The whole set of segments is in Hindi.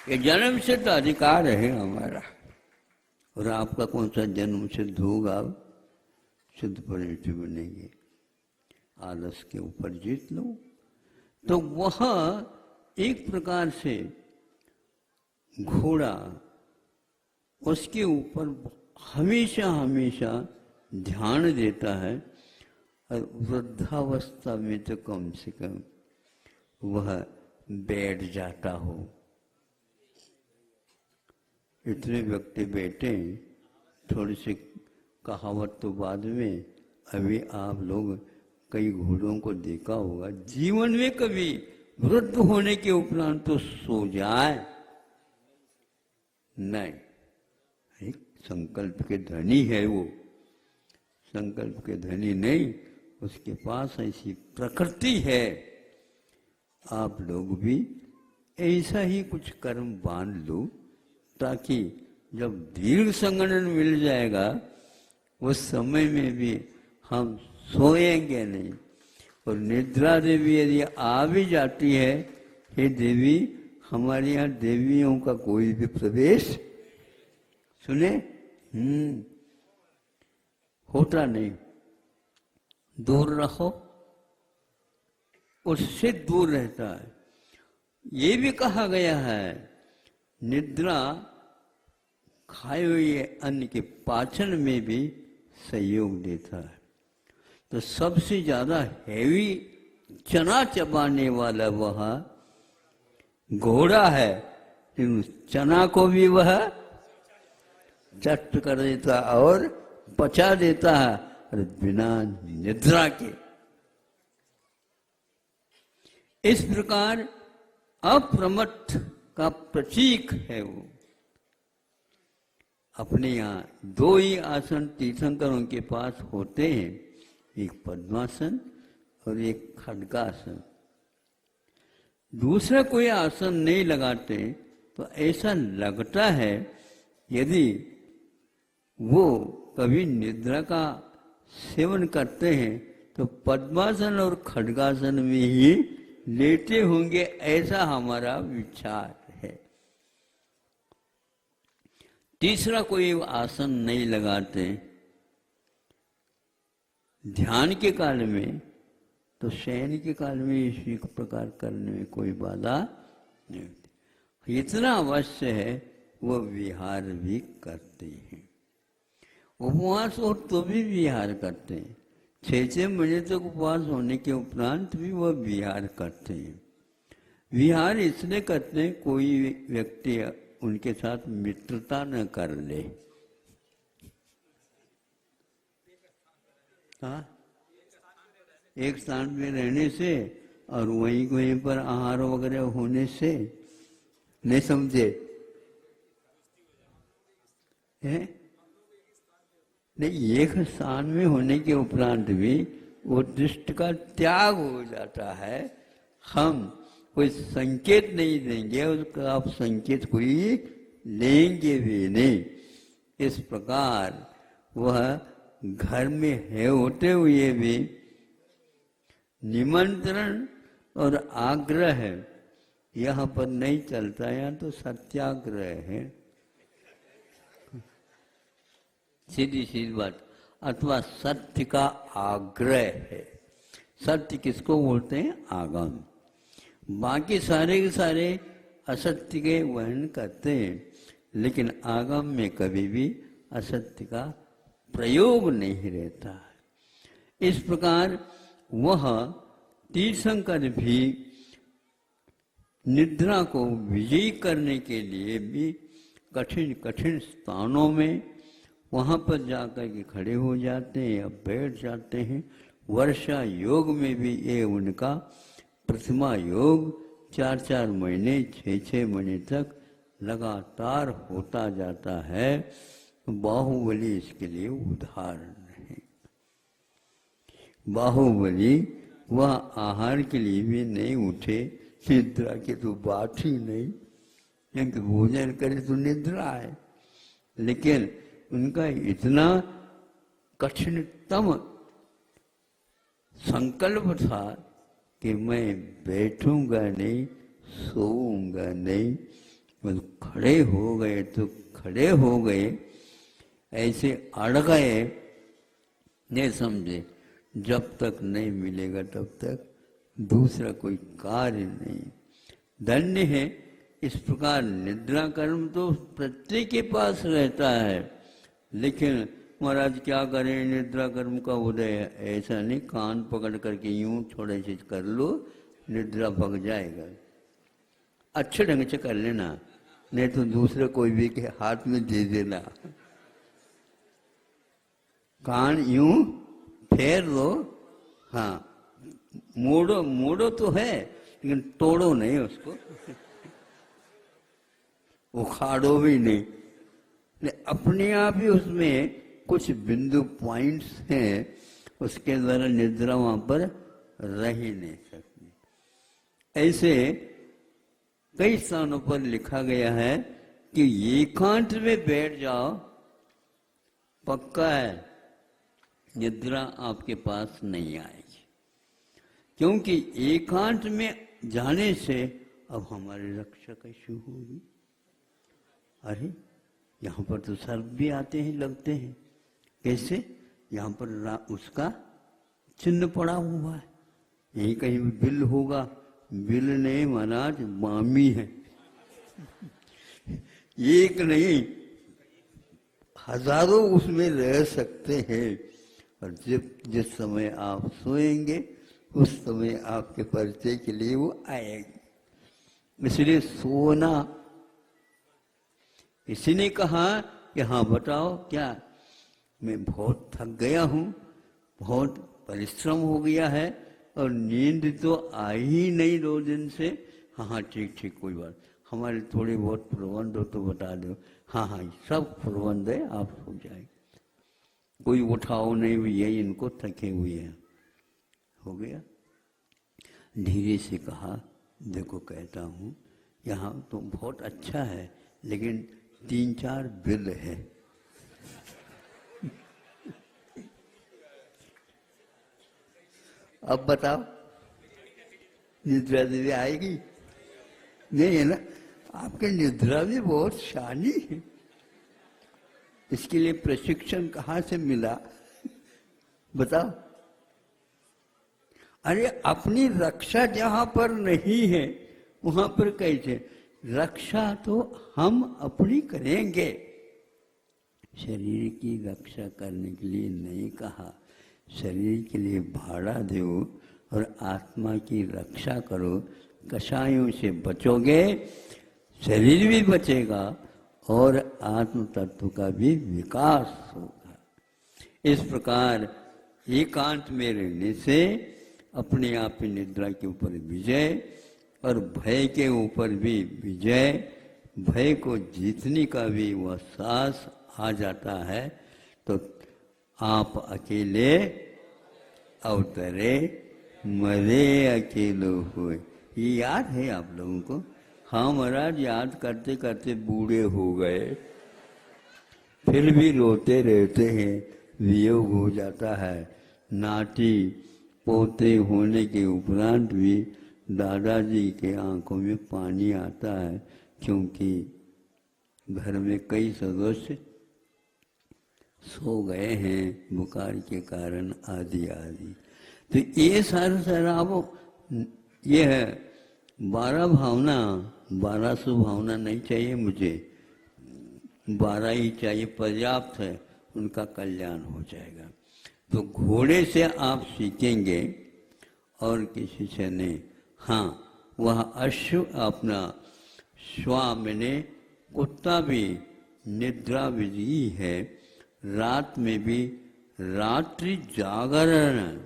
ये जन्म सिद्ध अधिकार है हमारा। और आपका कौन सा जन्म सिद्ध होगा? सिद्ध परिणति बनेंगे। आलस के ऊपर जीत लो। तो वह एक प्रकार से घोड़ा उसके ऊपर हमेशा हमेशा ध्यान देता है, और वृद्धावस्था में तो कम से कम वह बैठ जाता हो। इतने व्यक्ति बैठे, थोड़ी सी कहावत तो बाद में। अभी आप लोग कई घोड़ों को देखा होगा, जीवन में कभी वृद्ध होने के उपरांत तो सो जाए नहीं। एक संकल्प के धनी है वो, संकल्प के धनी नहीं, उसके पास ऐसी प्रकृति है। आप लोग भी ऐसा ही कुछ कर्म बांध लो, ताकि जब दीर्घ संगठन मिल जाएगा उस समय में भी हम सोएंगे नहीं। और निद्रा देवी यदि आ भी जाती है, हे देवी, हमारे यहाँ देवियों का कोई भी प्रवेश सुने होता नहीं। दूर रखो, उससे दूर रहता है। ये भी कहा गया है, निद्रा खाए हुए अन्न के पाचन में भी सहयोग देता है। तो सबसे ज्यादा हैवी चना चबाने वाला वह घोड़ा है, लेकिन चना को भी वह चट कर देता और पचा देता है, और बिना निद्रा के। इस प्रकार अप्रमत्त का प्रतीक है वो। अपने यहाँ दो ही आसन तीर्थंकरों के पास होते हैं, एक पद्मासन और एक खड्गासन। दूसरा कोई आसन नहीं लगाते तो ऐसा लगता है यदि वो कभी निद्रा का सेवन करते हैं तो पद्मासन और खड्गासन में ही लेटे होंगे, ऐसा हमारा विचार है। तीसरा कोई आसन नहीं लगाते। ध्यान के काल में तो शयन के काल में इसी प्रकार करने में कोई बाधा नहीं होती। इतना अवश्य है वो विहार भी करते हैं। उपवास हो तो भी विहार करते हैं। 6 महीने तक उपवास होने के उपरांत भी वह विहार करते हैं। विहार इसलिए करते हैं कोई व्यक्ति उनके साथ मित्रता न कर ले। हाँ, एक स्थान में रहने से और वहीं कहीं पर आहार वगैरह होने से, नहीं समझे? है नहीं, एक स्थान में होने के उपरांत भी वो दृष्ट का त्याग हो जाता है। हम कोई संकेत नहीं देंगे, उसका आप संकेत कोई लेंगे भी नहीं। इस प्रकार वह घर में है होते हुए भी निमंत्रण और आग्रह है यहाँ पर नहीं चलता, यहाँ तो सत्याग्रह है, सीधी सीधी बात। अथवा सत्य का आग्रह है। सत्य किसको बोलते हैं? आगम। बाकी सारे के सारे असत्य के वहन करते हैं, लेकिन आगम में कभी भी असत्य का प्रयोग नहीं रहता है। इस प्रकार वह तीर्थंकर भी निद्रा को विजयी करने के लिए भी कठिन कठिन स्थानों में वहाँ पर जाकर के खड़े हो जाते हैं या बैठ जाते हैं। वर्षा योग में भी ये उनका प्रतिमा योग 4-4 महीने 6-6 महीने तक लगातार होता जाता है। बाहुबली इसके लिए उदाहरण है। बाहुबली वह आहार के लिए भी नहीं उठे, निद्रा की तो बात ही नहीं, क्योंकि भोजन करे तो निद्रा है। लेकिन उनका इतना कठिनतम संकल्प था कि मैं बैठूंगा नहीं, सोऊंगा नहीं, बस खड़े हो गए तो खड़े हो गए, ऐसे अड़ गए, नहीं समझे जब तक नहीं मिलेगा तब तक दूसरा कोई कार्य नहीं। धन्य है। इस प्रकार निद्रा कर्म तो प्रत्येक के पास रहता है, लेकिन महाराज क्या करें, निद्रा कर्म का उदय है, ऐसा नहीं कान पकड़ करके यूं थोड़े से कर लो, निद्रा भग जाएगा। अच्छे ढंग से कर लेना, नहीं तो दूसरे कोई भी के हाथ में दे देना। कान यूं फेर लो, हाँ, मोड़ो मोड़ो तो है लेकिन तोड़ो नहीं उसको, उखाड़ो भी नहीं। अपने आप ही उसमें कुछ बिंदु पॉइंट्स हैं, उसके द्वारा निद्रा वहां पर रह ही नहीं सकती। ऐसे कई स्थानों पर लिखा गया है कि एकांत में बैठ जाओ, पक्का है निद्रा आपके पास नहीं आएगी। क्योंकि एकांत में जाने से अब हमारी रक्षा कैसे होगी? अरे यहाँ पर तो सर्प भी आते हैं, लगते हैं। कैसे? यहाँ पर उसका चिन्ह पड़ा हुआ है, यहीं कहीं बिल होगा। बिल नहीं महाराज, मामी है। एक नहीं हजारों उसमें रह सकते हैं। और जिस समय आप सोएंगे उस समय आपके परिचय के लिए वो आएगी। इसलिए सोना, किसी ने कहा कि हाँ बताओ क्या, मैं बहुत थक गया हूँ, बहुत परिश्रम हो गया है और नींद तो आई ही नहीं 2 दिन से। हाँ हाँ ठीक ठीक, कोई बात, हमारे थोड़े बहुत प्रबंध हो तो बता दो। हाँ हाँ सब प्रबंध है, आप सो जाए, कोई उठाओ नहीं हुई है, इनको थके हुए हैं। हो गया। धीरे से कहा, देखो कहता हूँ यहाँ तो बहुत अच्छा है, लेकिन 3-4 बिल है। अब बताओ निद्रा देवी आएगी? नहीं है ना? आपके निद्रा भी बहुत शानी है। इसके लिए प्रशिक्षण कहाँ से मिला बताओ? अरे अपनी रक्षा जहां पर नहीं है वहां पर कैसे? रक्षा तो हम अपनी करेंगे। शरीर की रक्षा करने के लिए नहीं कहा, शरीर के लिए भाड़ा दो और आत्मा की रक्षा करो। कषायों से बचोगे, शरीर भी बचेगा और आत्म तत्व का भी विकास होगा। इस प्रकार एकांत में रहने से अपने आप ही निद्रा के ऊपर विजय और भय के ऊपर भी विजय, भय को जीतने का भी वह साहस आ जाता है। तो आप अकेले अवतरे, मरे अकेलो हुए। ये याद है आप लोगों को? हाँ महाराज, याद करते करते बूढ़े हो गए, फिर भी रोते रहते हैं, वियोग हो जाता है। नाती पोते होने के उपरांत भी दादाजी के आंखों में पानी आता है, क्योंकि घर में कई सदस्य सो गए हैं बुखार के कारण आदि आदि। तो ये सारा वो ये है 12 भावना, 1200 भावना नहीं चाहिए मुझे, 12 ही चाहिए, पर्याप्त है, उनका कल्याण हो जाएगा। तो घोड़े से आप सीखेंगे और किसी से नहीं। हाँ, वह अश्व अपना श्वाम ने कुत्ता भी निद्रा विधि है, रात में भी रात्रि जागरण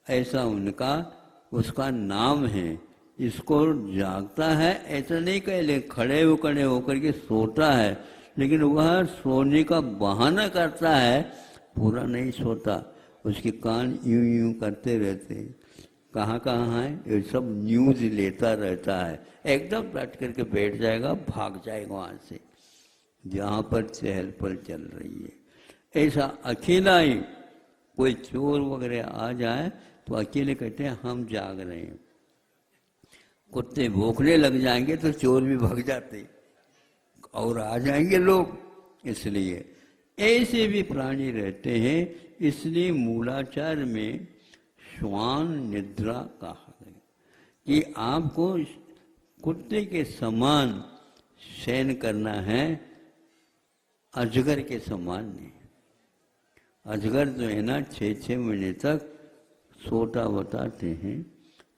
ऐसा उनका उसका नाम है। इसको जागता है ऐसा नहीं कह ले, खड़े होकर के सोता है, लेकिन वह सोने का बहाना करता है, पूरा नहीं सोता। उसके कान यूं यूं करते रहते हैं, कहाँ कहाँ है ये सब न्यूज लेता रहता है। एकदम बैठ करके बैठ जाएगा, भाग जाएगा वहाँ से जहाँ पर चहल पहल चल रही है। ऐसा अकेला ही कोई चोर वगैरह आ जाए तो अकेले कहते हैं हम जाग रहे हैं। कुत्ते भौंकने लग जाएंगे तो चोर भी भाग जाते। और आ जाएंगे लोग। इसलिए ऐसे भी प्राणी रहते हैं, इसलिए मूलाचार में श्वान निद्रा कहा है कि आपको कुत्ते के समान शयन करना है, अजगर के समान नहीं। अजगर जो है ना 6-6 महीने तक सोता बताते हैं।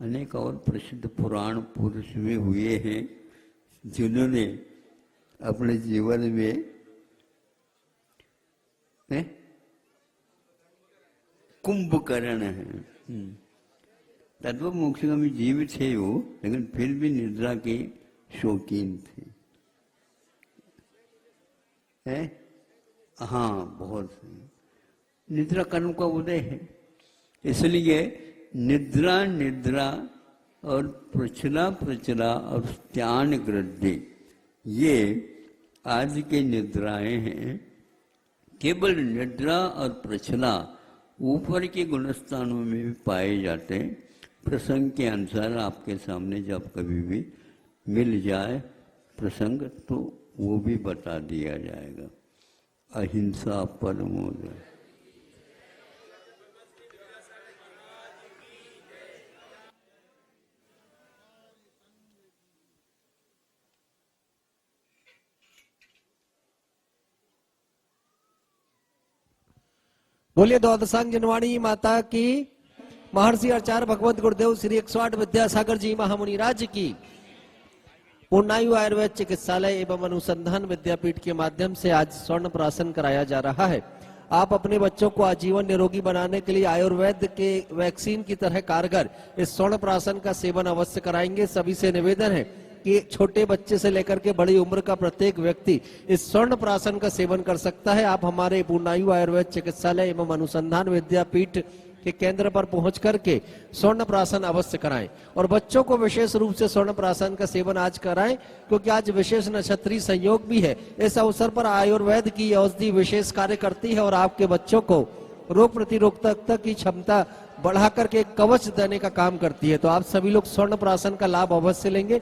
अनेक और प्रसिद्ध पुराण पुरुष भी हुए हैं जिन्होंने अपने जीवन में कुंभकर्ण है तत्व मोक्षगामी जीव थे वो, लेकिन फिर भी निद्रा के शौकीन थे। हाँ, बहुत निद्रा कर्म का उदय है। इसलिए निद्रा निद्रा और प्रचला प्रचला और त्यान गृद्धि, ये आज के निद्राएं हैं। केवल निद्रा और प्रचला ऊपर के गुणस्थानों में भी पाए जाते हैं। प्रसंग के अनुसार आपके सामने जब कभी भी मिल जाए प्रसंग तो वो भी बता दिया जाएगा। अहिंसा परमो जय। बोलिए द्वादशांग जनवाणी माता की, महर्षि आचार्य भगवत गुरुदेव श्री 108 विद्यासागर जी महामुनि राज्य की, पूर्णायु आयुर्वेद चिकित्सालय एवं अनुसंधान विद्यापीठ के माध्यम से आज स्वर्ण प्राशन कराया जा रहा है। आप अपने बच्चों को आजीवन निरोगी बनाने के लिए आयुर्वेद के वैक्सीन की तरह कारगर इस स्वर्ण प्राशन का सेवन अवश्य कराएंगे। सभी से निवेदन है कि छोटे बच्चे से लेकर के बड़ी उम्र का प्रत्येक व्यक्ति इस स्वर्ण प्राशन का सेवन कर सकता है। आप हमारे पूर्णायु आयुर्वेद चिकित्सालय एवं अनुसंधान विद्यापीठ के केंद्र पर पहुंच करके स्वर्ण प्राशन अवश्य कराएं और बच्चों को विशेष रूप से स्वर्ण प्राशन का सेवन आज कराएं, क्योंकि आज विशेष नक्षत्रीय संयोग भी है। इस अवसर पर आयुर्वेद की औषधि विशेष कार्य करती है और आपके बच्चों को रोग प्रतिरोधकता की क्षमता बढ़ा करके कवच देने का काम करती है। तो आप सभी लोग स्वर्ण प्राशन का लाभ अवश्य लेंगे।